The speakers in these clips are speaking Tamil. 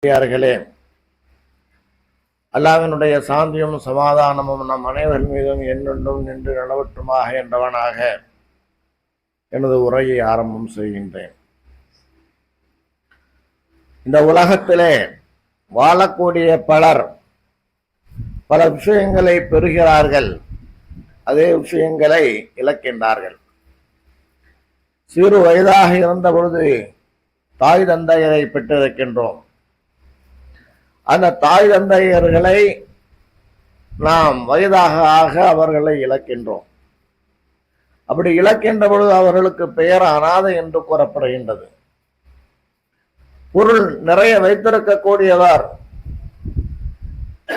பெரியார்களே, அல்லாஹ்வினுடைய சாந்தியும் சமாதானமும் நம் அனைவர் மீதும் என்னென்றும் நின்று நிலவற்றுமாக என்றவனாக எனது உரையை ஆரம்பம் செய்கின்றேன். இந்த உலகத்திலே வாழக்கூடிய பலர் பல விஷயங்களை பெறுகிறார்கள், அதே விஷயங்களை இழக்கின்றார்கள். சிறு வயதாக இருந்த பொழுது தாய் தந்தையரை பெற்றிருக்கின்றோம். அந்த தாய் தந்தையர்களை நாம் வயதாக ஆக அவர்களை இழக்கின்றோம். அப்படி இழக்கின்ற பொழுது அவர்களுக்கு பெயர் அனாதை என்று கூறப்படுகின்றது. பொருள் நிறைய வைத்திருக்கக்கூடியவர்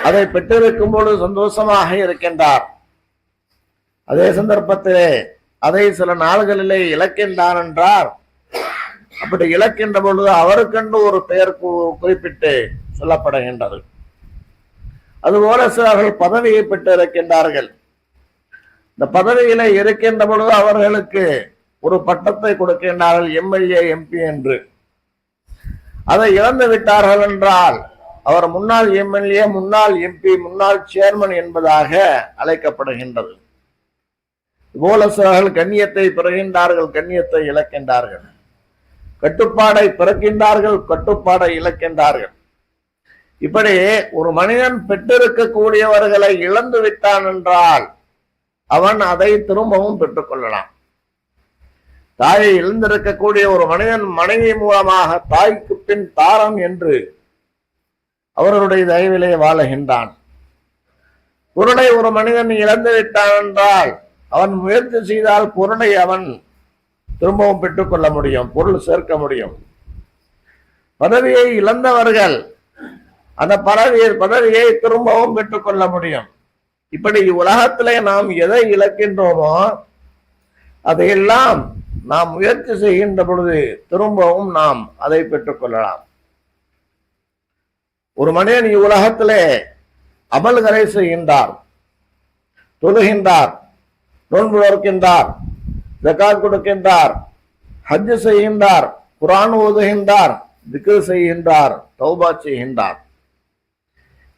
அதை பெற்றிருக்கும் பொழுது சந்தோஷமாக இருக்கின்றார். அதே சந்தர்ப்பத்திலே அதை சில நாள்களிலே இழக்கின்றான் என்றார். அப்படி இழக்கின்ற பொழுது அவருக்கென்று ஒரு பெயர் குறிப்பிட்டு சொல்லப்படுகின்றது. அதுபோல சிலர்கள் பதவியை பெற்றிருக்கின்றார்கள். இந்த பதவியில இருக்கின்ற பொழுது அவர்களுக்கு ஒரு பட்டத்தை கொடுக்கின்றார்கள், எம்எல்ஏ எம்பி என்று. அதை இழந்து விட்டார்கள் என்றால் அவர் முன்னாள் எம்எல்ஏ, முன்னாள் எம்பி, முன்னாள் சேர்மன் என்பதாக அழைக்கப்படுகின்றது. இதுபோல சிலர்கள் கண்ணியத்தை பெறுகின்றார்கள், கண்ணியத்தை இழக்கின்றார்கள். கட்டுப்பாடை பிறக்கின்றார்கள், கட்டுப்பாடை இழக்கின்றார்கள். இப்படி ஒரு மனிதன் பெற்றிருக்கக்கூடியவர்களை இழந்து விட்டான் என்றால் அவன் அதை திரும்பவும் பெற்றுக்கொள்ளலாம். தாயை இழந்திருக்கக்கூடிய ஒரு மனிதன் மனைவி மூலமாக தாய்க்கு பின் தாரம் என்று அவர்களுடைய தயவிலே வாழுகின்றான். பொருளை ஒரு மனிதன் இழந்து விட்டான் என்றால் அவன் முயற்சி செய்தால் பொருளை அவன் திரும்பவும் பெற்றுக்கொள்ள முடியும், பொருள் சேர்க்க முடியும். பதவியை இழந்தவர்கள் அந்த பதவியை திரும்பவும் பெற்றுக்கொள்ள முடியும். இப்படி உலகத்திலே நாம் எதை இழக்கின்றோமோ அதையெல்லாம் நாம் முயற்சி செய்கின்ற பொழுது திரும்பவும் நாம் அதை பெற்றுக்கொள்ளலாம். ஒரு மனிதன் இவ்வுலகத்திலே அமல்களை செய்கின்றார், தொழுகின்றார், நோன்பு நோக்கின்றார், ஜகாத் கொடுக்கின்றார், ஹஜ் செய்கின்றார், குர்ஆன் ஓதுகின்றார், திக்ர் செய்கின்றார், தௌபா செய்கின்றார்.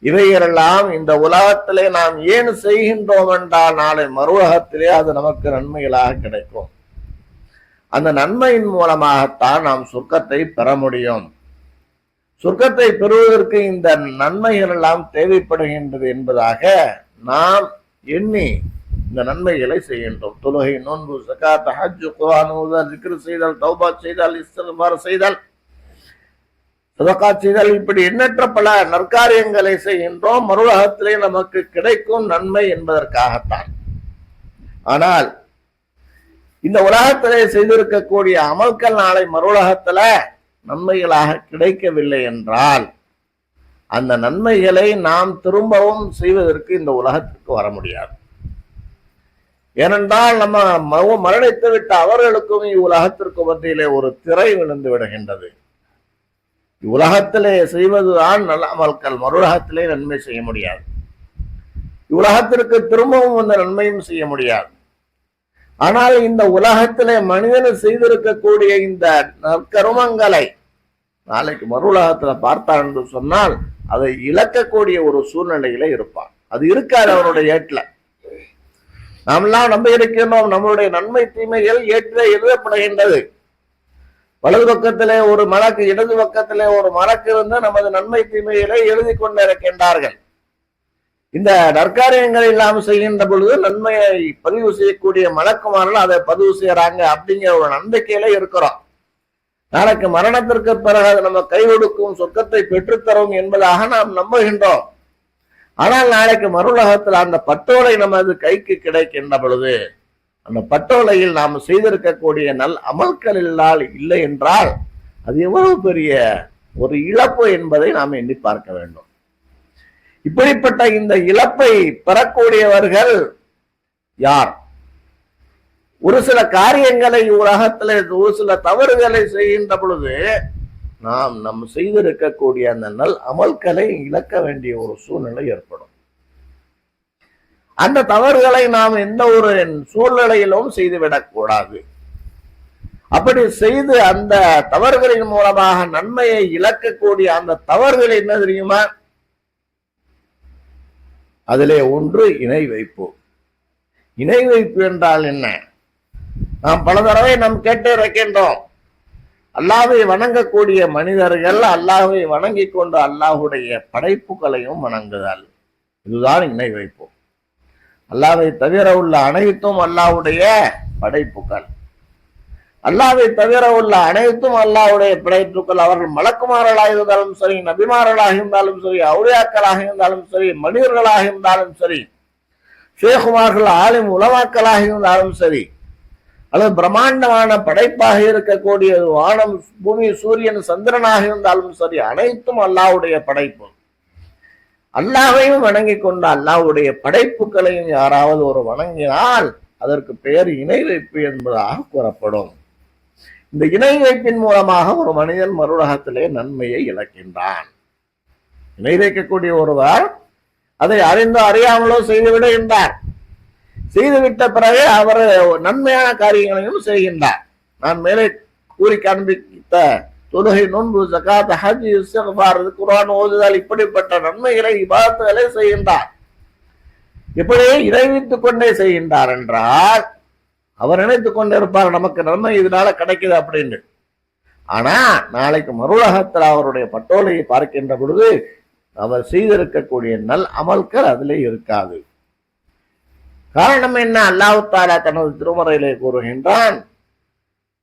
இவையெல்லாம் இந்த உலகத்திலே நாம் ஏன் செய்கின்றோம் என்றால் நாளை மறுவுலகத்திலே அது நமக்கு நன்மைகளாக கிடைக்கும். அந்த நன்மையின் மூலமாகத்தான் நாம் சொர்க்கத்தை பெற முடியும். சொர்க்கத்தை பெறுவதற்கு இந்த நன்மைகள் எல்லாம் தேவைப்படுகின்றது என்பதாக நாம் எண்ணி இந்த நன்மைகளை செய்கின்றோம். தொழுகை, நோன்பு, ஸகாத், ஹஜ், குர்ஆன் ஓதுதல், திக்ர் செய்தல், தௌபா செய்தல், இஸ்திக்ஃபார் செய்தல், சதகா செய்தல், இப்படி எண்ணற்ற பல நற்காரியங்களை செய்கின்றோம். மறுவுலகத்திலே நமக்கு கிடைக்கும் நன்மை என்பதற்காகத்தான். ஆனால் இந்த உலகத்திலே செய்திருக்கக்கூடிய அமல்கள் நாளை மறுவுலகத்துல நன்மைகளாக கிடைக்கவில்லை என்றால் அந்த நன்மைகளை நாம் திரும்பவும் செய்வதற்கு இந்த உலகத்திற்கு வர முடியாது. ஏனென்றால் நம்ம மரணித்து விட்ட அவர்களுக்கும் இவ்வுலகத்திற்கு மத்தியிலே ஒரு திரை விழுந்து விடுகின்றது. இவ்வுலகத்திலே செய்வதுதான் நல்ல அமல்கள், மறுவுலகத்திலே நன்மை செய்ய முடியாது. இவ்வுலகத்திற்கு திரும்பவும் அந்த நன்மையும் செய்ய முடியாது. ஆனால் இந்த உலகத்திலே மனிதன் செய்திருக்கக்கூடிய இந்த நற்கருமங்களை நாளைக்கு மறுவுலகத்துல பார்த்தான் என்று சொன்னால் அதை இழக்கக்கூடிய ஒரு சூழ்நிலையில இருப்பான். அது இருக்காது அவனுடைய ஏட்டுல. நாமெல்லாம் நம்ப இருக்கின்றோம், நம்மளுடைய நன்மை தீமைகள் ஏற்றிலே எழுதப்படுகின்றது. வலது பக்கத்திலே ஒரு மலக்கு, இடது பக்கத்திலே ஒரு மலக்கு இருந்து நமது நன்மை தீமைகளை எழுதி கொண்டிருக்கின்றார்கள். இந்த நற்காரியங்களை எல்லாம் செய்கின்ற பொழுது நன்மையை பதிவு செய்யக்கூடிய மலக்குமார்கள் அதை பதிவு செய்யறாங்க அப்படிங்கிற ஒரு நம்பிக்கையில இருக்கிறோம். நாளைக்கு மரணத்திற்கு பிறகு அது நம்ம கை கொடுக்கும், சொர்க்கத்தை பெற்றுத்தரும் என்பதாக நாம் நம்புகின்றோம். ஆனால் நாளைக்கு மறுவுலகத்தில் அந்த பட்டோலை நமது கைக்கு கிடைக்கின்ற பொழுது அந்த பட்டோலையில் நாம் செய்திருக்கக்கூடிய நல் அமல்கள் இல்லை என்றால் அது எவ்வளவு பெரிய ஒரு இழப்பு என்பதை நாம் எண்ணி பார்க்க வேண்டும். இப்படிப்பட்ட இந்த இழப்பை பெறக்கூடியவர்கள் யார்? ஒரு சில காரியங்களை உலகத்திலே ஒரு சில தவறுகளை செய்கின்ற பொழுது நாம் செய்திருக்கக்கூடிய அந்த நல் அமல்களை இழக்க வேண்டிய ஒரு சூழ்நிலை ஏற்படும். அந்த தவறுகளை நாம் எந்த ஒரு சூழ்நிலையிலும் செய்துவிடக் கூடாது. அப்படி செய்து அந்த தவறுகளின் மூலமாக நன்மையை இழக்கக்கூடிய அந்த தவறுகள் என்ன தெரியுமா? அதிலே ஒன்று இணை வைப்பு. இணை வைப்பு என்றால் என்ன? நாம் பல தடவை நாம் கேட்டு இருக்கின்றோம். அல்லாஹ்வை வணங்கக்கூடிய மனிதர்கள் அல்லாஹ்வை வணங்கி கொண்டு அல்லாஹுடைய படைப்புகளையும் வணங்குதல், இதுதான் இணை வைப்பு. அல்லாஹ்வை தவிர உள்ள அனைத்தும் அல்லாஹ்வுடைய படைப்புகள். அல்லாஹ்வை தவிர உள்ள அனைத்தும் அல்லாஹ்வுடைய படைப்புகள். அவர்கள் மலக்குமார்களாக இருந்தாலும் சரி, நபிமார்களாக இருந்தாலும் சரி, அவுலியாக்களாக இருந்தாலும் சரி, மனிதர்களாக இருந்தாலும் சரி, ஷேகுமார்கள் ஆலிம் உலமாக்களாக இருந்தாலும் சரி, அல்லது பிரம்மாண்டமான படைப்பாக இருக்கக்கூடிய வானம் பூமி சூரியன் சந்திரனாக இருந்தாலும் சரி, அனைத்தும் அல்லாஹ்வுடைய படைப்பு. அல்லாஹ்வையும் வணங்கி கொண்டு அல்லாஹ்வுடைய படைப்புகளையும் யாராவது ஒரு வணங்கினால் அதற்கு பெயர் இணை வைப்பு என்பதாக கூறப்படும். இந்த இணை வைப்பின் மூலமாக ஒரு மனிதன் மறுலகத்திலே நன்மையை இழக்கின்றான். இணை வைக்கக்கூடிய ஒருவர் அதை அறிந்தோ அறியாமலோ செய்து விடுகின்றார். செய்துவிட்ட பிறகு அவர் நன்மையான காரியங்களையும் செய்கின்றார். நான் மேலே கூறி காண்பித்த தொழுகை, நோன்பு, ஜகாத், ஹஜ், இஸ்திக்ஃபார், குர்ஆன் ஓதுதல், இப்படிப்பட்ட நன்மைகளை இபாதத்துகளை செய்கின்றார். இப்படி இறைவித்துக் கொண்டே செய்கின்றார் என்றால் அவர் நினைத்துக் கொண்டே இருப்பார் நமக்கு நன்மை இதனால கிடைக்குது அப்படின்னு. ஆனா நாளைக்கு மறுலகத்தில் அவருடைய பட்டோலையை பார்க்கின்ற பொழுது அவர் செய்திருக்கக்கூடிய நல் அமல்கள் அதிலே இருக்காது. காரணம் என்ன? அல்லாஹ் தஆலா தனது திருமறையிலே கூறுகின்றான்,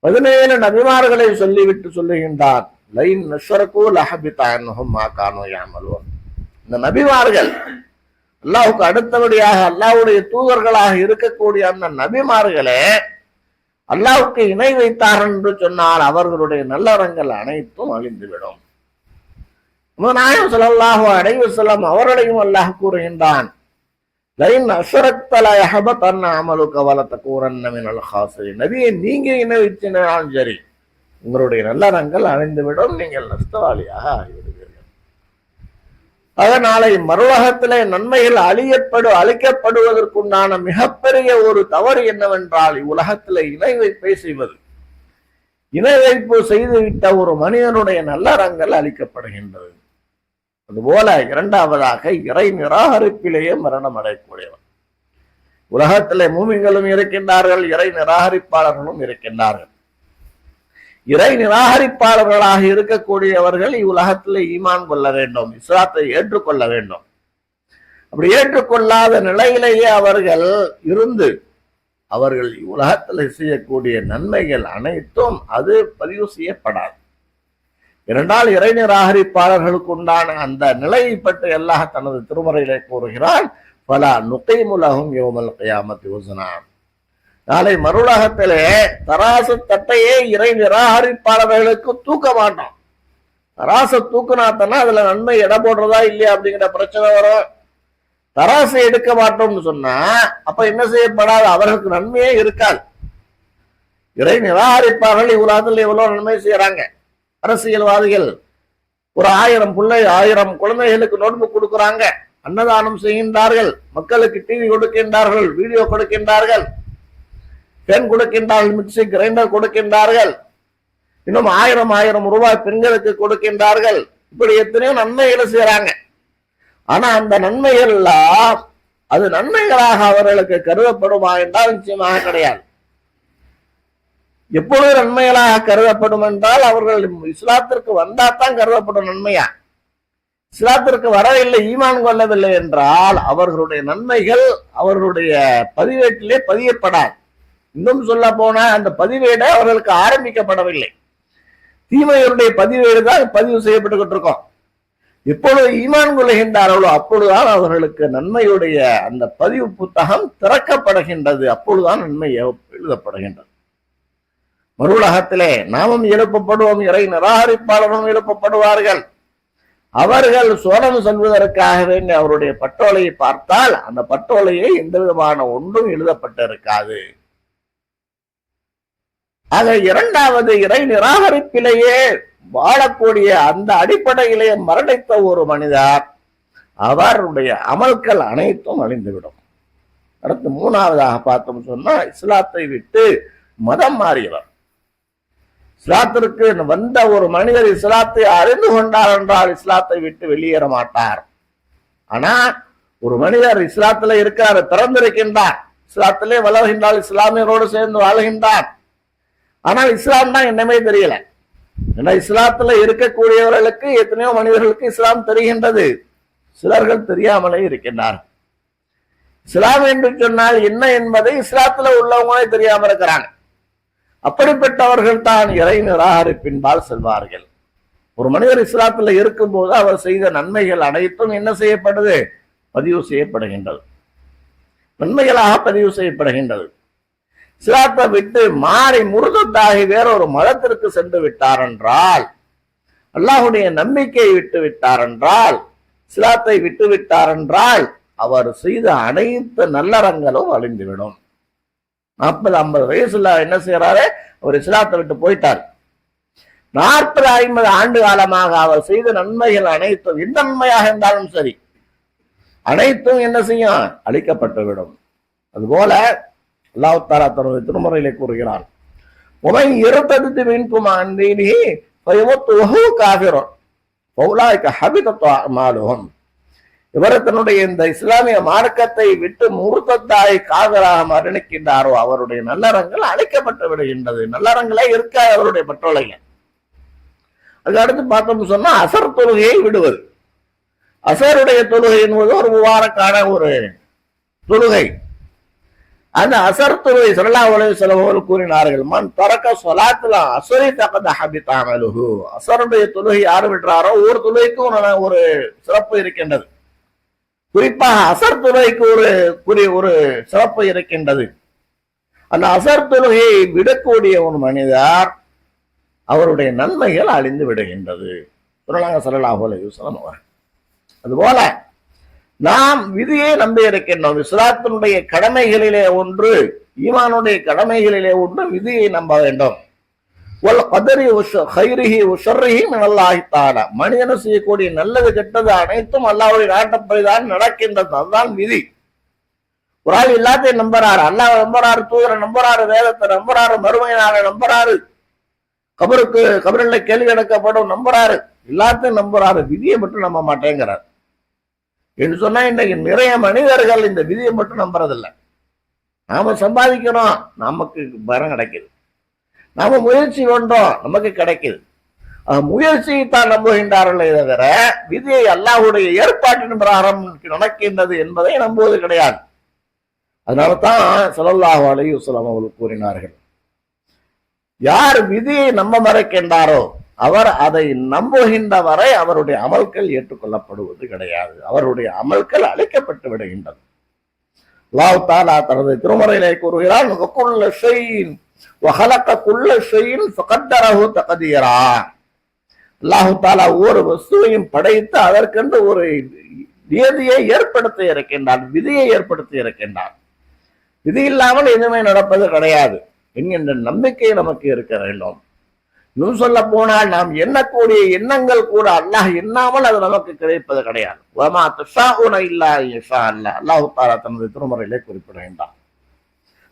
17 நபிமார்களை சொல்லிவிட்டு சொல்லுகின்றான், லைன் நஷ்ரகு லஹபித அன்ஹும் மா கானூ யஅமலூன். இந்த நபிமார்கள் அல்லாஹ்வுக்கு அடுத்தபடியாக அல்லாஹ்வுடைய தூதர்களாக இருக்கக்கூடிய அந்த நபிமார்களே அல்லாஹ்வுக்கு இணை வைத்தார்கள் என்று சொன்னால் அவர்களுடைய நல்லறங்கள் அனைத்தும் அழிந்துவிடும். நாயகம் ஸல்லல்லாஹு அலைஹி வஸல்லம் அவர்களையும் அல்லாஹ் கூறுகின்றான், லைன் அஷ்ரக்த லயஹபதன்ன அமலுக வலதகூரன்ன மினல் ஹாசிரின். நபியே, நீங்க இணை வைத்தினாலும் சரி உங்களுடைய நல்லறங்கள் அழிந்துவிடும், நீங்கள் நஷ்டவாளியாக ஆகிவிடுவீர்கள். அதனால மறுலகத்திலே நன்மைகள் அழிக்கப்படுவதற்குண்டான மிகப்பெரிய ஒரு தவறு என்னவென்றால் இவ்வுலகத்திலே இணை வைப்பை செய்வது. இணை வைப்பு செய்துவிட்ட ஒரு மனிதனுடைய நல்லறங்கள் அளிக்கப்படுகின்றது. அதுபோல இரண்டாவதாக இறை நிராகரிப்பிலேயே மரணம் அடையக்கூடியவர். உலகத்திலே மூமின்களும் இருக்கின்றார்கள், இறை நிராகரிப்பாளர்களும் இருக்கின்றார்கள். இறை நிராகரிப்பாளர்களாக இருக்கக்கூடியவர்கள் இவ்வுலகத்திலே ஈமான் கொள்ள வேண்டும், இஸ்லாத்தை ஏற்றுக்கொள்ள வேண்டும். அப்படி ஏற்றுக்கொள்ளாத நிலையிலேயே அவர்கள் இருந்து அவர்கள் உலகத்தில் செய்யக்கூடிய நன்மைகள் அனைத்தும் அது பதிவு செய்யப்படாது. இரண்டால் இறை நிராகரிப்பாளர்களுக்கு உண்டான அந்த நிலையை பற்றி அல்லாஹ் தனது திருமறையிலே கூறுகிறான், பல நுகைமுலகும் யௌமல் கியாமத்தி வஸனா. நாளை மறுலகத்திலே தராசு தட்டையே இறை நிராகரிப்பாளர்களுக்கு தூக்க மாட்டோம். தராசை தூக்குனாத்தனா அதுல நன்மை எடை போடுறதா இல்லையா அப்படிங்கிற பிரச்சனை வரும். தராசை எடுக்க மாட்டோம்னு சொன்னா அப்ப என்ன செய்யப்படாது, அவர்களுக்கு நன்மையே இருக்காது. இறை நிராகரிப்பாளர்கள் இவ்வுலகத்தில் எவ்வளவு நன்மை செய்யறாங்க. அரசியல்வாதிகள் ஒரு 1000 குழந்தைகளுக்கு நோட்பு கொடுக்குறாங்க, அன்னதானம் செய்கின்றார்கள், மக்களுக்கு டிவி கொடுக்கின்றார்கள், வீடியோ கொடுக்கின்றார்கள், பெண் கொடுக்கின்றார்கள், மிக்சி கிரைண்டர் கொடுக்கின்றார்கள், இன்னும் 1000 ரூபாய் பெண்களுக்கு கொடுக்கின்றார்கள். இப்படி எத்தனையோ நன்மைகளை செய்யறாங்க. ஆனா அந்த நன்மைகள் எல்லாம் அது நன்மைகளாக அவர்களுக்கு கருதப்படுமா என்றால் நிச்சயமாக கிடையாது. எப்பொழுது நன்மைகளாக கருதப்படும் என்றால் அவர்கள் இஸ்லாத்திற்கு வந்தாத்தான் கருதப்படும் நன்மையா. இஸ்லாத்திற்கு வரவில்லை, ஈமான் கொள்ளவில்லை என்றால் அவர்களுடைய நன்மைகள் அவர்களுடைய பதிவேட்டிலே பதியப்படாது. இன்னும் சொல்ல போனா அந்த பதிவேடு அவர்களுக்கு ஆரம்பிக்கப்படவில்லை. தீமையுடைய பதிவேடு தான் பதிவு செய்யப்பட்டுக்கிட்டு இருக்கோம். எப்பொழுது ஈமான் கொள்ளுகின்றார்களோ அப்பொழுதுதான் அவர்களுக்கு நன்மையுடைய அந்த பதிவு புத்தகம் திறக்கப்படுகின்றது, அப்பொழுதுதான் நன்மை எழுதப்படுகின்றது. மறுலகத்திலே நாமும் எழுப்பப்படுவோம், இறை நிராகரிப்பாளரும் எழுப்பப்படுவார்கள். அவர்கள் சோனம் செல்வதற்காக வேண்டி அவருடைய பட்டோலையை பார்த்தால் அந்த பட்டோலையை எந்த விதமான ஒன்றும் எழுதப்பட்டிருக்காது. ஆக இரண்டாவது இறை நிராகரிப்பிலேயே வாழக்கூடிய அந்த அடிப்படையிலே மரணித்த ஒரு மனிதர் அவருடைய அமல்கள் அனைத்தும் அழிந்துவிடும். அடுத்து மூணாவதாக பார்த்தோம் சொன்னா இஸ்லாத்தை விட்டு மதம் மாறியவர். இஸ்லாத்திற்கு வந்த ஒரு மனிதர் இஸ்லாத்தை அறிந்து கொண்டார் என்றால் இஸ்லாத்தை விட்டு வெளியேற மாட்டார். ஆனா ஒரு மனிதர் இஸ்லாத்துல இருக்கிறார், பிறந்திருக்கின்றார், இஸ்லாத்திலே வளர்கின்றால், இஸ்லாமியரோடு சேர்ந்து வாழ்கின்றார். ஆனால் இஸ்லாம் தான் என்னமே தெரியல. ஏன்னா இஸ்லாத்துல இருக்கக்கூடியவர்களுக்கு எத்தனையோ மனிதர்களுக்கு இஸ்லாம் தெரிகின்றது, சிலர்கள் தெரியாமலே இருக்கின்றார். இஸ்லாம் என்று சொன்னால் என்ன என்பதை இஸ்லாத்துல உள்ளவங்களே தெரியாம இருக்கிறாங்க. அப்படிப்பட்டவர்கள் தான் இறை நிராகரிப்பின்பால் செல்வார்கள். ஒரு மனிதர் இஸ்லாத்துல இருக்கும் போது அவர் செய்த நன்மைகள் அனைத்தும் என்ன செய்யப்படுது? பதிவு செய்யப்படுகின்றது, நன்மைகளாக பதிவு செய்யப்படுகின்றது. இஸ்லாத்தை விட்டு மாறி முருகத்தாகி வேறொரு மதத்திற்கு சென்று விட்டார் என்றால், அல்லாஹுடைய நம்பிக்கையை விட்டு விட்டார் என்றால், இஸ்லாத்தை விட்டு விட்டார் என்றால் அவர் செய்த அனைத்து நல்லறங்களும் அழிந்துவிடும். 40-50 வயசுல என்ன செய்யறாரு? அவர் இஸ்லாத்தை விட்டு போயிட்டார். 40-50 ஆண்டு காலமாக அவர் செய்த நன்மைகள் அனைத்தும், எந்த நன்மையாக இருந்தாலும் சரி, அனைத்தும் என்ன செய்யும்? அழிக்கப்பட்டுவிடும். அதுபோல அல்லாஹ் தஆலா தனது திருமறையிலே கூறுகிறார், உமன் இருத்தது மின்கும் அன் தீனிஹி ஃபயமுத்து வஹுவ காஃபிருன் ஃபௌலாயிக ஹபிதத் அமாலுஹும். இவர் தன்னுடைய இந்த இஸ்லாமிய மார்க்கத்தை விட்டு முர்த்தத்தாய் காதலாக மரணிக்கின்றாரோ அவருடைய நல்லறங்கள் அழைக்கப்பட்டு விடுகின்றது. நல்லறங்களே இருக்க அவருடைய பற்றோலைங்க. அதுக்கு அடுத்து பார்த்தோம்னு சொன்னா அசர் தொழுகையை விடுவது. அசருடைய தொழுகை என்பது ஒரு முபாரக்கான ஒரு தொழுகை. அந்த அசர் தொழுகை ஸல்லல்லாஹு அலைஹி வஸல்லம் அவர்கள் கூறினார்கள், மன் தரக்க ஸலாத்துல அஸ்ரி ஃபகத் ஹபித அமலுஹு. அசருடைய தொழுகை யார் விடுறாரோ ஒரு தொழுகைக்கும் ஒரு சிறப்பு இருக்கின்றது. குறிப்பாக அசர் தொழுகைக்கு ஒரு சிறப்பு இருக்கின்றது. அந்த அசர் தொழுகையை விடக்கூடிய ஒரு மனிதர் அவருடைய நன்மைகள் அழிந்து விடுகின்றது சொன்னாங்க ஸல்லல்லாஹு அலைஹி வஸல்லம் அவர்கள். அதுபோல நாம் விதியை நம்பி இருக்கின்றோம். இஸ்லாத்தினுடைய கடமைகளிலே ஒன்று, ஈமானுடைய கடமைகளிலே ஒன்று விதியை நம்ப வேண்டும். மனிதன செய்யக்கூடிய நல்லது கெட்டது அனைத்தும் அல்லாஹ்வுடைய நாட்டப்படிதான் நடக்கின்றது. அதுதான் விதி. ஒரு ஆள் எல்லாத்தையும் நம்புறாரு, அல்லாஹ் நம்புறாரு, தூதரை நம்புறாரு, வேதத்தை நம்புறாரு, மறுமை நாளை நம்புறாரு, கபரில் கேள்வி எடுக்கப்படும் நம்புறாரு, எல்லாத்தையும் நம்புறாரு, விதியை மட்டும் நம்ப மாட்டேங்கிறார் என்று சொன்னா இன்றைக்கு நிறைய மனிதர்கள் இந்த விதியை மட்டும் நம்புறதில்லை. நாம சம்பாதிக்கிறோம், நமக்கு பரம் கிடைக்குது, நாம முயற்சி பண்றோம், நமக்கு கிடைக்குது. முயற்சியை தான் நம்புகின்றார்களே தவிர விதியை அல்லாஹ்வுடைய ஏற்பாட்டின் பிரகாரம் நடக்கின்றது என்பதை நம்புவது கிடையாது. அதனால தான் ஸல்லல்லாஹு அலைஹி வஸல்லம் அவர்கள் கூறினார்கள், யார் விதியை நம்ப மறுக்கின்றாரோ அவர் அதை நம்புகின்ற வரை அவருடைய அமல்கள் ஏற்றுக்கொள்ளப்படுவது கிடையாது, அவருடைய அமல்கள் அழிக்கப்பட்டு விடுகின்றது. அல்லாஹ் தஆலா தனது திருமறையிலே கூறுகிறார், வகுல்ல ஷைஇன் வஹலக குல்ல ஷைஇன் ஃபகத்தரஹு தக்தீரா. அல்லாஹ் தஆலா ஒரு வஸ்துவையும் படைத்து அதற்கென்று ஒரு நியதியை ஏற்படுத்தி இருக்கின்றான், விதியை ஏற்படுத்தி இருக்கின்றான். விதி இல்லாமல் எதுவுமே நடப்பது கிடையாது என்கின்ற நம்பிக்கை நமக்கு இருக்க வேண்டும். இன்னும் சொல்ல போனால் நாம் எண்ணக்கூடிய எண்ணங்கள் கூட அல்லாஹ் எண்ணாமல் அது நமக்கு கிடைப்பது கிடையாது. வமா தஷாஉன இல்லா யஷா அல்லாஹ், அல்லாஹ் தஆலா தனது திருமறையிலே குறிப்பிடுகின்றான்.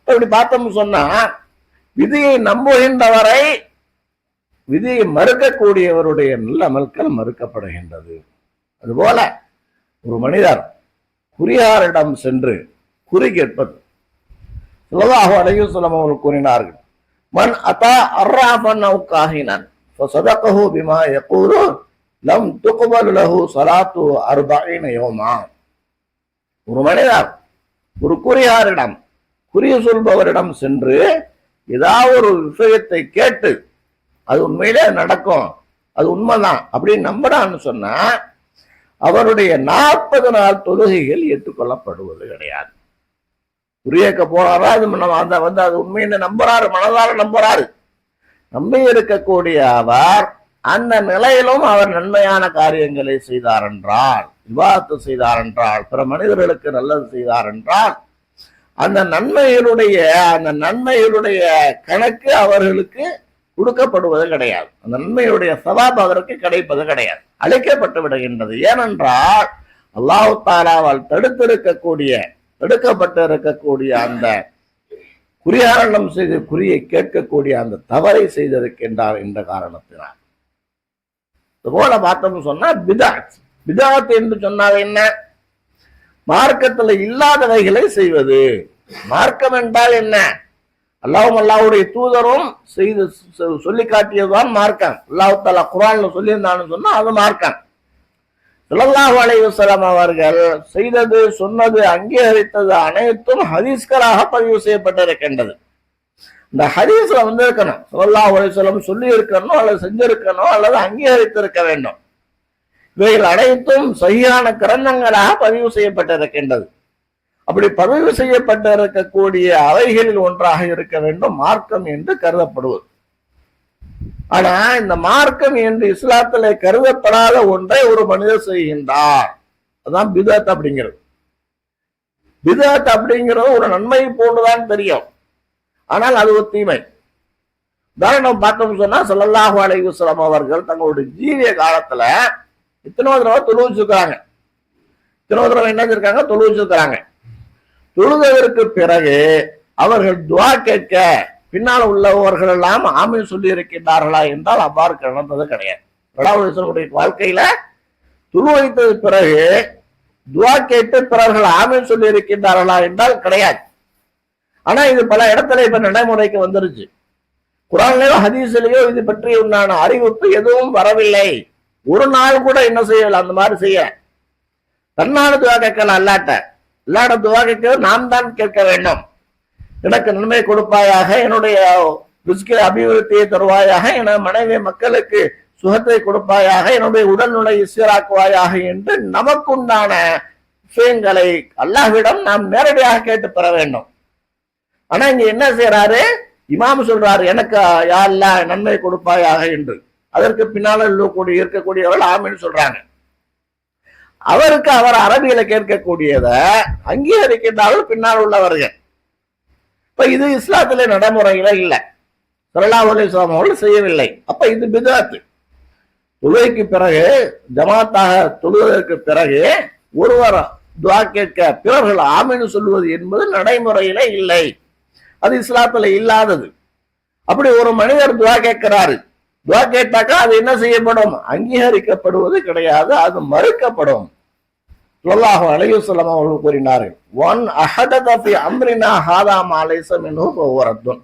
இப்படி பார்த்தோம்னு சொன்னா விதியை நம்புகின்றவரை விதியை மறுக்கக்கூடியவருடைய நல்ல அமல்கள் மறுக்கப்படுகின்றது. அதுபோல ஒரு மனிதர் குறியாரிடம் சென்று குறி கேட்பது, ஸல்லல்லாஹு அலைஹி வஸல்லம் அவர்கள் கூறினார்கள், மன் அத்தா அர்ராஃபன் அவு காஹினன் ஃபஸதகஹு பிமா யகூலு லம் துக்பல் லஹு ஸலாத்து 40 யௌமா. ஒரு மனிதர் ஒரு குறியாரிடம், குறி சொல்பவரிடம் சென்று ஏதாவது ஒரு விஷயத்தை கேட்டு அது உண்மையிலே நடக்கும், அது உண்மைதான் அப்படின்னு நம்புறான்னு சொன்னா அவருடைய 40 நாள் தொழுகைகள் ஏற்றுக்கொள்ளப்படுவது கிடையாது. குறியேக்க போறாரா, அது அது உண்மைன்னு நம்புறாரு, மனதார நம்புறாரு. நம்பி இருக்கக்கூடிய அவர் அந்த நிலையிலும் அவர் நன்மையான காரியங்களை செய்தார் என்றால், விவாதத்தை செய்தார் என்றால், பிற மனிதர்களுக்கு நல்லது செய்தார் என்றால் அந்த நன்மைகளுடைய கணக்கு அவர்களுக்கு கொடுக்கப்படுவது கிடையாது. அந்த நன்மையுடைய சவாப் அவருக்கு கிடைப்பது கிடையாது, அழைக்கப்பட்டு விடுகின்றது. ஏனென்றால் அல்லாஹ் தஆலாவால் தடுக்கப்பட்டு இருக்கக்கூடிய அந்த குறியாரணம் செய்து குறியை கேட்கக்கூடிய அந்த தவறை செய்திருக்கின்றார் என்ற காரணத்தினால். இதுபோல பார்த்தோம்னு சொன்னா பிதாத். பிதாத் என்று சொன்னால் என்ன? மார்க்கத்தில் இல்லாதவைகளை செய்வது. மார்க்கம் என்றால் என்ன? அல்லாஹ்வும் அல்லாஹ்வுடைய தூதரும் செய்து சொல்லி காட்டியதுதான் மார்க்கம். அல்லாஹ் தஆலா குர்ஆன்ல சொல்லியிருந்தான்னு சொன்னா அது மார்க்கம். ஸல்லல்லாஹு அலைஹி வஸல்லம் அவர்கள் செய்தது, சொன்னது, அங்கீகரித்தது அனைத்தும் ஹதீஸ்களாக பதிவு செய்யப்பட்டிருக்கின்றது. இந்த ஹதீஸ்ல இருக்கணும், ஸல்லல்லாஹு அலைஹி வஸல்லம் சொல்லி இருக்கணும், அல்லது செஞ்சிருக்கணும், அல்லது அங்கீகரித்திருக்க வேண்டும். இவைகள் அனைத்தும் சஹீஹான கிரந்தங்களாக பதிவு செய்யப்பட்டிருக்கின்றது. அப்படி பதிவு செய்யப்பட்டிருக்கக்கூடிய அவைகளில் ஒன்றாக இருக்க வேண்டும் மார்க்கம் என்று கருதப்படுவது. ஆனா இந்த மார்க்கம் என்று இஸ்லாத்திலே கருதப்படாத ஒன்றை ஒரு மனிதர் செய்கின்றார், அதான் பிதஅத் அப்படிங்கிறது. பிதஅத் அப்படிங்கிறது ஒரு நன்மை போன்றுதான் தெரியும், ஆனால் அது ஒரு தீமை. உதாரணம் பார்த்தோம்னு சொன்னா ஸல்லல்லாஹு அலைஹி வஸல்லம் அவர்கள் தங்களுடைய ஜீவிய காலத்துல இத்தனை தடவை தொழுவிச்சிருக்கிறாங்க. இத்தனை தடவை என்ன செஞ்சிருக்காங்க? தொழுவிச்சிருக்கிறாங்க. தொழுததற்கு பிறகு அவர்கள் துஆ கேட்க பின்னால் உள்ளவர்கள் எல்லாம் ஆமீன் சொல்லி இருக்கின்றார்களா என்றால் அவ்வாறு நடந்தது கிடையாது. வாழ்க்கையில துரு வைத்தது பிறகு துஆ கேட்டு பிறர்கள் ஆமீன் சொல்லி இருக்கின்றார்களா என்றால் கிடையாது. ஆனா இது பல இடத்துல இப்ப நடைமுறைக்கு வந்துருச்சு. குர்ஆன்லயோ ஹதீஸ்லயோ இது பற்றி உண்டான அறிவிப்பு எதுவும் வரவில்லை. ஒரு நாள் கூட என்ன செய்யல அந்த மாதிரி செய்ய. தன்னால துஆ கேட்கலாம், அல்லாட்ட துஆ கேட்க நாம் தான் கேட்க வேண்டும். எனக்கு நன்மை கொடுப்பாயாக, என்னுடைய ரிஸ்கில் அபிவிருத்தியை தருவாயாக, என மனைவி மக்களுக்கு சுகத்தை கொடுப்பாயாக, என்னுடைய உடல்நிலை சீராக்குவாயாக என்று நமக்குண்டான விஷயங்களை அல்லாஹ்விடம் நாம் நேரடியாக கேட்டு பெற வேண்டும். ஆனா இங்க என்ன செய்யறாரு? இமாம் சொல்றாரு எனக்கு யா அல்லாஹ் நன்மை கொடுப்பாயாக என்று. அதற்கு பின்னால இருக்கக்கூடியவர்கள் ஆமீன் சொல்றாங்க. அவருக்கு அவர் அரபியில கேட்கக்கூடியதை அங்கீகரிக்கின்றார்கள் பின்னால் உள்ளவர்கள். இப்ப இது இஸ்லாத்திலே நடைமுறையில இல்லை, ஸல்லல்லாஹு அலைஹி வஸல்லம் அவர்கள் செய்யவில்லை. அப்ப இது பிதஅத். தொழுகைக்கு பிறகு ஜமாத்தாக தொழுவதற்கு பிறகு ஒருவர் துஆ கேட்க பிறர்கள் ஆமீன் சொல்லுவது என்பது நடைமுறையில இல்லை, அது இஸ்லாத்துல இல்லாதது. அப்படி ஒரு மனிதர் துஆ கேட்கிறாரு, துஆ கேட்டாக்கா அது என்ன செய்யப்படும்? அங்கீகரிக்கப்படுவது கிடையாது, அது மறுக்கப்படும். ஸல்லல்லாஹு அலைஹி வஸல்லம் அவர்கள் கூறினார்கள், ஒன் அஹதத ஃபி அம்ரினா ஹாதா மா லைஸ மின்ஹு ஃபஹுவ ரத்துன்.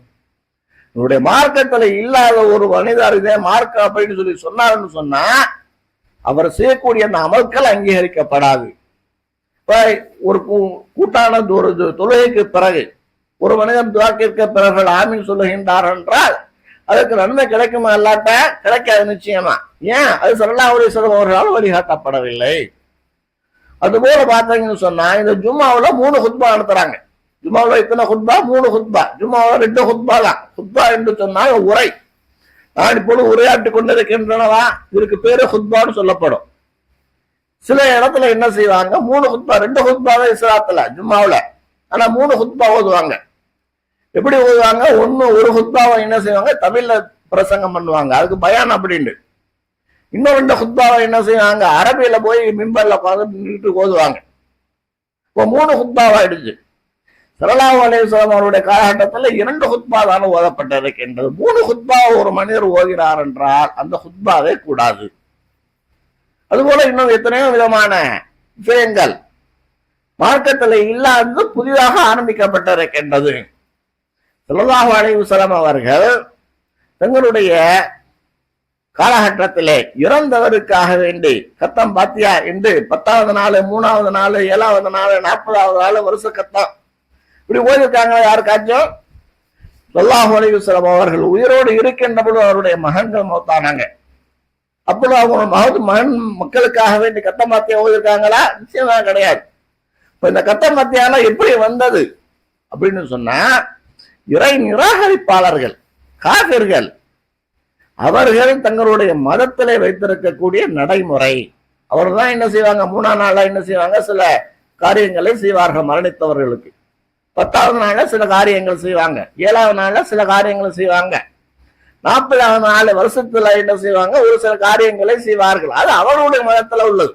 நம்முடைய மார்க்கத்துல இல்லாத ஒரு மனிதர் இதே மார்க்கம் அப்படின்னு சொல்லி சொன்னாருன்னு சொன்னா அவர் செய்யக்கூடிய அந்த அமல்கள் அங்கீகரிக்கப்படாது. இப்ப ஒரு கூட்டான ஒரு தொழுகைக்கு பிறகு ஒரு மனிதன் துஆ கேட்க பிறகு ஆமீன் சொல்லுகின்றார் என்றால் அதற்கு நன்மை கிடைக்குமா? அல்லாட்ட கிடைக்காது நிச்சயமா. ஏன்? அது ஸல்லல்லாஹு அலைஹி வஸல்லம் அவர்களால் வழிகாட்டப்படவில்லை. அதுபோல பார்த்தீங்கன்னு சொன்னா இந்த ஜும்மாவுல 3 ஹுத்பா நடத்துறாங்க. ஜும்மாவுல இத்தனை ஹுத்பா? 3 ஹுத்பா. ஜும்மாவுல 2 ஹுத்பா தான். ஹுத்பா என்று சொன்னால் உரை. நான் இப்போது உரையாற்றி கொண்டிருக்கின்றனவா, இதற்கு பேரு ஹுத்பான்னு சொல்லப்படும். சில இடத்துல என்ன செய்வாங்க? 3 ஹுத்பா, 2 ஹுத்பா தான் இஸ்லாத்துல ஜும்மாவுல. ஆனா 3 ஹுத்பா ஓதுவாங்க. எப்படி ஓதுவாங்க? ஒரு ஹுத்பாவை என்ன செய்வாங்க? தமிழ்ல பிரசங்கம் பண்ணுவாங்க, அதுக்கு பயான் அப்படின்னு. இன்னும் 2 ஹுத்பாவை என்ன செய்வாங்க? அரபியில போய் மிம்பர்ல உட்கார்ந்து ஓதுவாங்க. இப்போ 3 ஹுத்பாவாயிடுச்சு. ஸல்லல்லாஹு அலைஹி வஸல்லம் அவருடைய காலகட்டத்தில் 2 ஹுத்பா தான் ஓதப்பட்டிருக்கின்றது. 3 ஹுத்பா ஒரு மனிதர் ஓதுகிறார் என்றால் அந்த ஹுத்பாவே கூடாது. அதுபோல இன்னும் எத்தனையோ விதமான விஷயங்கள் மார்க்கத்தில் இல்லாதது புதிதாக ஆரம்பிக்கப்பட்டிருக்கின்றது. ஸல்லல்லாஹு அலைஹி வஸல்லம் அவர்கள் தங்களுடைய காலகட்டத்திலே இறந்தவருக்காக வேண்டி கத்தம் பாத்தியா என்று 10வது நாள், 3வது நாள், 7வது நாள், 40வது நாள் வருஷ கத்தம் இப்படி ஓதிருக்காங்களா யாருக்காச்சும்? ஸல்லல்லாஹு அலைஹி வஸல்லம் அவர்கள் உயிரோடு இருக்கின்ற பொழுது அவருடைய மகன்கள் மௌத்தானாங்க. அப்பொழுது அவங்க மகன் மக்களுக்காக வேண்டி கத்தம் பாத்தியா ஓதிருக்காங்களா? நிச்சயமா கிடையாது. இப்ப இந்த கத்தம் பாத்தியால எப்படி வந்தது அப்படின்னு சொன்னா இறை நிராகரிப்பாளர்கள், காஃபிர்கள், அவர்கள் தங்களுடைய மதத்திலே வைத்திருக்கக்கூடிய நடைமுறை. அவர்கள் தான் என்ன செய்வாங்க? 3ஆம் நாள்ல என்ன செய்வாங்க? சில காரியங்களை செய்வார்கள் மரணித்தவர்களுக்கு. 10வது நாள்ல சில காரியங்கள் செய்வாங்க, 7வது நாள்ல சில காரியங்கள் செய்வாங்க, 40வது நாள் வருஷத்துல என்ன செய்வாங்க? ஒரு சில காரியங்களை செய்வார்கள். அது அவர்களுடைய மதத்துல உள்ளது.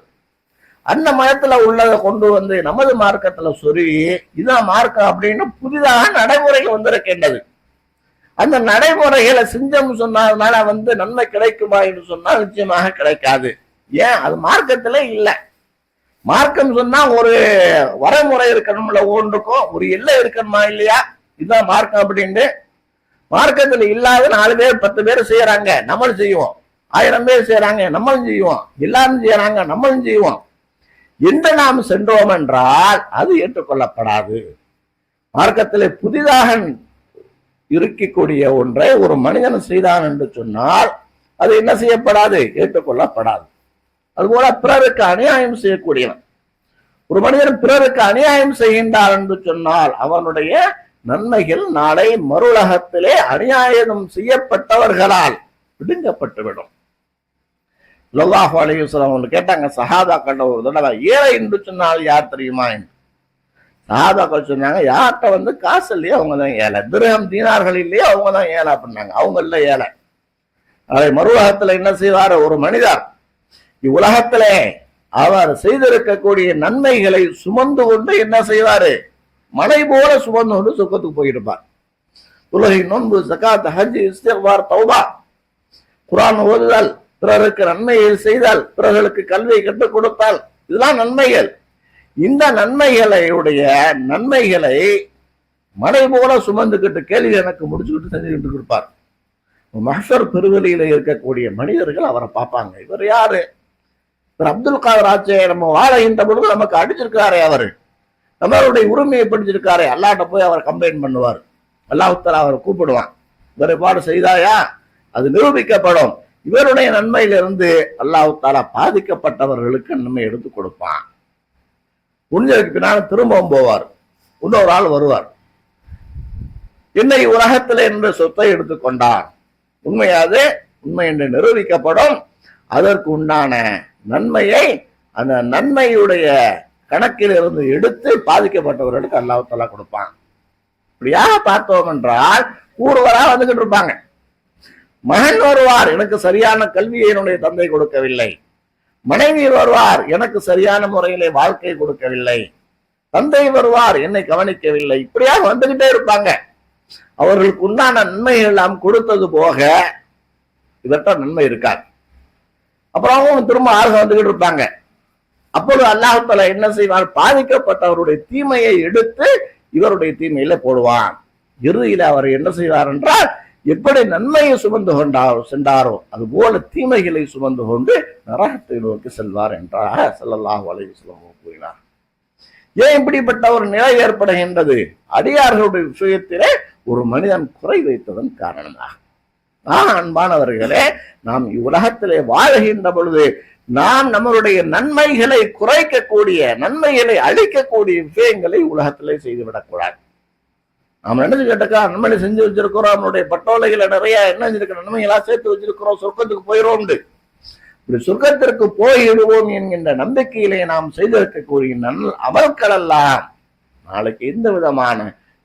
அந்த மதத்துல உள்ளதை கொண்டு வந்து நமது மார்க்கத்துல சொருவி இதான் மார்க்கம் அப்படின்னு புதிதாக நடைமுறைகள் வந்திருக்கின்றது. அந்த நடைமுறைகளை செஞ்சோம் சொன்னதுனால நன்மை கிடைக்குமா என்று சொன்னால் நிச்சயமாக கிடைக்காது. ஏன்? அது மார்க்கத்துல இல்லை. மார்க்கம் சொன்னா ஒரு வரைமுறை இருக்கணும்ல, ஒன்றுக்கும் ஒரு எல்லை இருக்கணுமா இல்லையா? இதுதான் மார்க்கம் அப்படின்னு. மார்க்கத்துல இல்லாத 4 பேர் 10 பேர் செய்யறாங்க, நம்மளும் செய்வோம். 1000 பேர் செய்யறாங்க, நம்மளும் செய்வோம். எல்லாரும் செய்யறாங்க, நம்மளும் செய்வோம் என்று நாம் சென்றோம் என்றால் அது ஏற்றுக்கொள்ளப்படாது. மார்க்கத்திலே புதிதாக இருக்கக்கூடிய ஒன்றை ஒரு மனிதன் செய்தான் என்று சொன்னால் அது என்ன செய்யப்படாது? ஏற்றுக்கொள்ளப்படாது. அதுபோல பிறருக்கு அநியாயம் செய்யக்கூடியவன், ஒரு மனிதன் பிறருக்கு அநியாயம் செய்கின்றார் என்று சொன்னால் அவனுடைய நன்மைகள் நாளை மறுலகத்திலே அநியாயம் செய்யப்பட்டவர்களால் பிடுங்கப்பட்டுவிடும். ஸல்லல்லாஹு அலைஹி வஸல்லம் கேட்டாங்க சஹாபாக்கள் ஒரு தடவை, ஏழை என்று சொன்னால் யார் தெரியுமா என்று. சஹாபாக்கள் சொன்னாங்க, யார்கிட்ட காசு இல்லையோ அவங்க தான் ஏழை, திரகம் தீனார்கள் இல்லையோ அவங்க தான் ஏழை அப்படின்னாங்க. அவங்க இல்ல ஏழை. அதை மறுலகத்துல என்ன செய்வார்? ஒரு மனிதர் இவ்வுலகத்திலே அவர் செய்திருக்கக்கூடிய நன்மைகளை சுமந்து கொண்டு என்ன செய்வாரு? மலை போல சுமந்து கொண்டு சொர்க்கத்துக்கு போயிருப்பார். தொழுகை, நோன்பு, ஜகாத், ஹஜ், இஸ்திக்பார், தௌபா, குர்ஆன் ஓதுதல், பிறருக்கு நன்மையை செய்தால், பிறர்களுக்கு கல்வியை கற்றுக் கொடுத்தால், இதெல்லாம் நன்மைகள். இந்த நன்மைகளை மலை போல சுமந்துக்கிட்டு கேள்வி எனக்கு முடிச்சுக்கிட்டு செஞ்சுக்கிட்டு இருப்பார். மஹ்ஷர் பெருவெளியில இருக்கக்கூடிய மனிதர்கள் அவரை பார்ப்பாங்க. இவர் யாரு? அப்துல் காதர் ஆட்சியை நம்ம வாழகின்ற பொழுது நமக்கு அடிச்சிருக்காரே, அவரு நம்மளுடைய உரிமையை படிச்சிருக்காரே, அல்லாட்ட போய் அவர் கம்ப்ளைண்ட் பண்ணுவார். அல்லாஹ் தஆலா அவர் கூப்பிடுவான், இவரை பாடு செய்தாயா? அது நிரூபிக்கப்படும். இவருடைய நன்மையிலிருந்து அல்லாஹ் தஆலா பாதிக்கப்பட்டவர்களுக்கு நன்மை எடுத்து கொடுப்பான். முடிஞ்சதுக்கு பின்னால் திரும்பவும் போவார். இன்னொரு ஆள் வருவார், என்னை உலகத்தில் என்ற சொத்தை எடுத்துக்கொண்டார், உண்மையாது உண்மை என்று நிரூபிக்கப்படும். அதற்கு உண்டான நன்மையை அந்த நன்மையுடைய கணக்கில் இருந்து எடுத்து பாதிக்கப்பட்டவர்களுக்கு அல்லாஹ் தஆலா கொடுப்பான். இப்படியாக பார்த்தோம் என்றால் ஒருவரா வந்துகிட்டு இருப்பாங்க. மகன் வருவார், எனக்கு சரியான கல்வியை என்னுடைய தந்தை கொடுக்கவில்லை. மனைவி வருவார், எனக்கு சரியான முறையிலே வாழ்க்கை கொடுக்கவில்லை. தந்தை வருவார், என்னை கவனிக்கவில்லை. இப்படியாக வந்துகிட்டே இருப்பாங்க. அவர்களுக்கு உண்டான நன்மைகள் எல்லாம் கொடுத்தது போக இவர்கிட்ட நன்மை இருக்காது. அப்புறம் திரும்ப ஆளுக வந்துகிட்டு இருப்பாங்க. அப்பொழுது அல்லாஹ் தஆலா என்ன செய்வார்? பாதிக்கப்பட்டவருடைய தீமையை எடுத்து இவருடைய தீமையில போடுவான். இறுதியில அவர் என்ன செய்வார் என்றால், எப்படி நன்மையை சுமந்து சென்றாரோ அது போல தீமைகளை சுமந்து கொண்டு நரகத்தை நோக்கி செல்வார் என்றார் ஸல்லல்லாஹு அலைஹி வஸல்லம் கூறினார். ஏன் இப்படிப்பட்ட ஒரு நிலை ஏற்படுகின்றது? அடியார்களுடைய விஷயத்திலே ஒரு மனிதன் குறை வைத்ததன் காரணமாக. அன்பானவர்களே, நாம் இவ்வுலகத்திலே வாழ்கின்ற பொழுது நாம் நம்மளுடைய நன்மைகளை குறைக்கக்கூடிய, நன்மைகளை அழிக்கக்கூடிய விஷயங்களை உலகத்திலே செய்துவிடக்கூடாது. நாம் என்ன கேட்டக்கா நன்மை செஞ்சு வச்சிருக்கிறோம், நம்மளுடைய பட்டோலைகளை நிறைய என்ன செஞ்சிருக்க நன்மைகளா சேர்த்து வச்சிருக்கிறோம், சொர்க்கத்துக்கு போயிடும். இப்படி சொர்க்கத்திற்கு போயிடுவோம் என்கின்ற நம்பிக்கையிலே நாம் செய்திருக்கக்கூடிய அமல்கள் எல்லாம் நாளைக்கு எந்த விதமான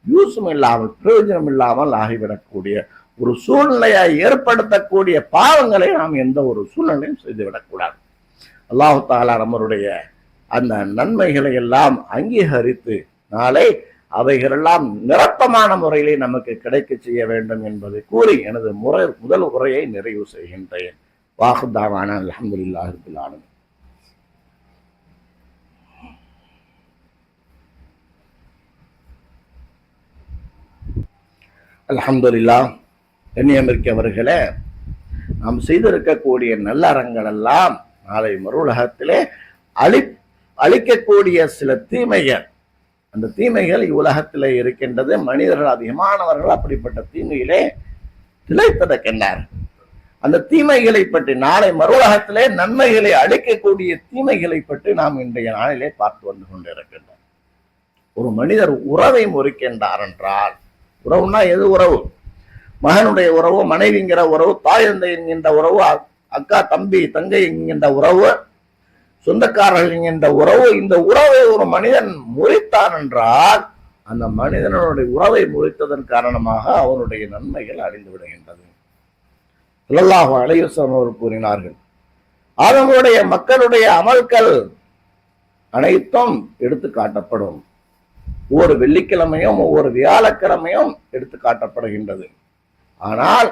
யூஸும் இல்லாமல் பிரயோஜனம் இல்லாமல் ஆகிவிடக்கூடிய ஒரு சூழ்நிலையை ஏற்படுத்தக்கூடிய பாவங்களை நாம் எந்த ஒரு சூழ்நிலையும் செய்துவிடக்கூடாது. அல்லாஹ் தஆலா நம்மளுடைய அந்த நன்மைகளை எல்லாம் அங்கீகரித்து நாளை அவைகளெல்லாம் நிரப்பமான முறையிலே நமக்கு கிடைக்க செய்ய வேண்டும் என்பதை கூறி எனது முதல் உரையை நிறைவு செய்கின்றேன். வாஹிர் தாவானா அல்ஹம்துலில்லாஹி ரப்பில் ஆலமீன். அல்ஹம்துலில்லாஹ். கண்ணியமிக்கவர்களே, நாம் செய்திருக்கக்கூடிய நல்லறங்கள் எல்லாம் நாளை மறுஉலகத்திலே அழிக்கக்கூடிய சில தீமைகள், அந்த தீமைகள் இவ்வுலகத்திலே இருக்கின்றது. மனிதர்கள் அதிகமானவர்கள் அப்படிப்பட்ட தீமையிலே திளைத்திருக்கின்றார். அந்த தீமைகளை பற்றி நாளை மறுஉலகத்திலே நன்மைகளை அழிக்கக்கூடிய தீமைகளை பற்றி நாம் இன்றைய நாளிலே பார்த்து வந்து கொண்டிருக்கின்றோம். ஒரு மனிதர் உறவை முறிக்கின்றார் என்றால், உறவுனா எது உறவு? மகனுடைய உறவு, மனைவிங்கிற உறவு, தாய் தந்தை என்கின்ற உறவு, அக்கா தம்பி தங்கை என்கின்ற உறவு, சொந்தக்காரர்கள் என்கின்ற உறவு. இந்த உறவை ஒரு மனிதன் முறித்தான் என்றால் அந்த மனிதனுடைய உறவை முறித்ததன் காரணமாக அவனுடைய நன்மைகள் அழிந்து விடுகின்றது. ஸல்லல்லாஹு அலைஹி வஸல்லம் அவர்கள் கூறினார்கள், ஆதமுடைய மக்களுடைய அமல்கள் அனைத்தும் எடுத்து காட்டப்படும். ஒவ்வொரு வெள்ளிக்கிழமையும் ஒவ்வொரு வியாழக்கிழமையும் எடுத்து காட்டப்படுகின்றது. ஆனால்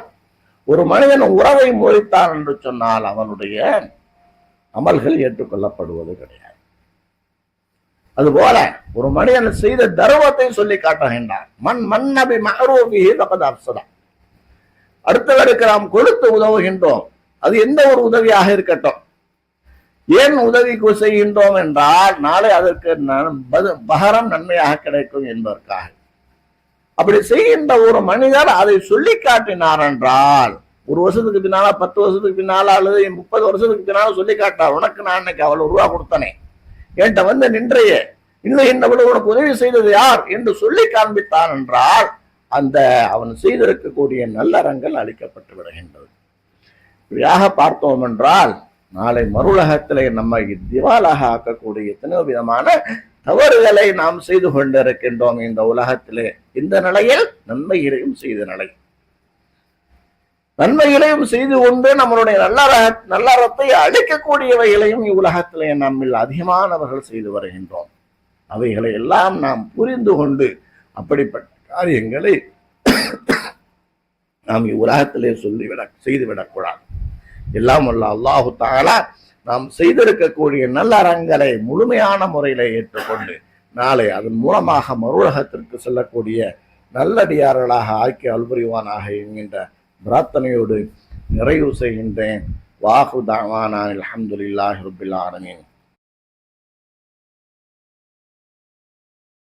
ஒரு மனிதன் உறவை முறித்தான் என்று சொன்னால் அவனுடைய அமல்கள் ஏற்றுக்கொள்ளப்படுவது கிடையாது. அதுபோல ஒரு மனிதன் செய்த தர்மத்தை சொல்லி காட்டுகின்றார். மன்னபி மஅரூஃபிஹி ஃபகத் அஃஸத. அடுத்தவருக்கு நாம் கொடுத்து உதவுகின்றோம், அது எந்த ஒரு உதவியாக இருக்கட்டும். ஏன் உதவிக்கு செய்கின்றோம் என்றால் நாளை அதற்கு பகரம் நன்மையாக கிடைக்கும் என்பதற்காக. அப்படி செய்கின்ற ஒரு மனிதர் அதை சொல்லி காட்டினார் என்றால், ஒரு வருஷத்துக்கு பின்னால 10 வருஷத்துக்கு பின்னால அல்லது 30 வருஷத்துக்கு பின்னால சொல்லி காட்டார், உனக்கு நான் அன்னைக்கு அவ்வளவு ரூபா கொடுத்தனே, என்கிட்ட வந்து நின்றையே, இன்னும் என்னவளவு உனக்கு உதவி செய்தது யார் என்று சொல்லி காண்பித்தான் என்றால் அந்த அவன் செய்திருக்கக்கூடிய நல்லறங்கள் அளிக்கப்பட்டு விடுகின்றது. இப்படியாக பார்த்தோம் என்றால் நாளை மறுலகத்திலே நம்மை திவாலாக ஆக்கக்கூடிய எத்தனையோ விதமான தவறுகளை நாம் செய்து கொண்டிருக்கின்றோம் இந்த உலகத்திலே. இந்த நிலையில் நன்மைகளையும் செய்த நிலை, நன்மைகளையும் செய்து கொண்டு நம்மளுடைய நல்லறத்தை அழிக்கக்கூடியவைகளையும் இவ்வுலகத்திலே நம்மில் அதிகமானவர்கள் செய்து வருகின்றோம். அவைகளை எல்லாம் நாம் புரிந்து கொண்டு அப்படிப்பட்ட காரியங்களை நாம் இவ்வுலகத்திலே செய்துவிடக்கூடாது. எல்லாம் வல்ல அல்லாஹு தஆலா நாம் செய்திருக்கக்கூடிய நல்லறங்களை முழுமையான முறையில ஏற்றுக்கொண்டு நாளை அதன் மூலமாக மறுலகத்திற்கு செல்லக்கூடிய நல்லடியார்களாக ஆக்கி அல்புரிவானாக என்கின்ற பிரார்த்தனையோடு நிறைவு செய்கின்றேன். வாஹு தஅவானா அல்ஹம்துலில்லாஹி ரப்பில் ஆலமீன்.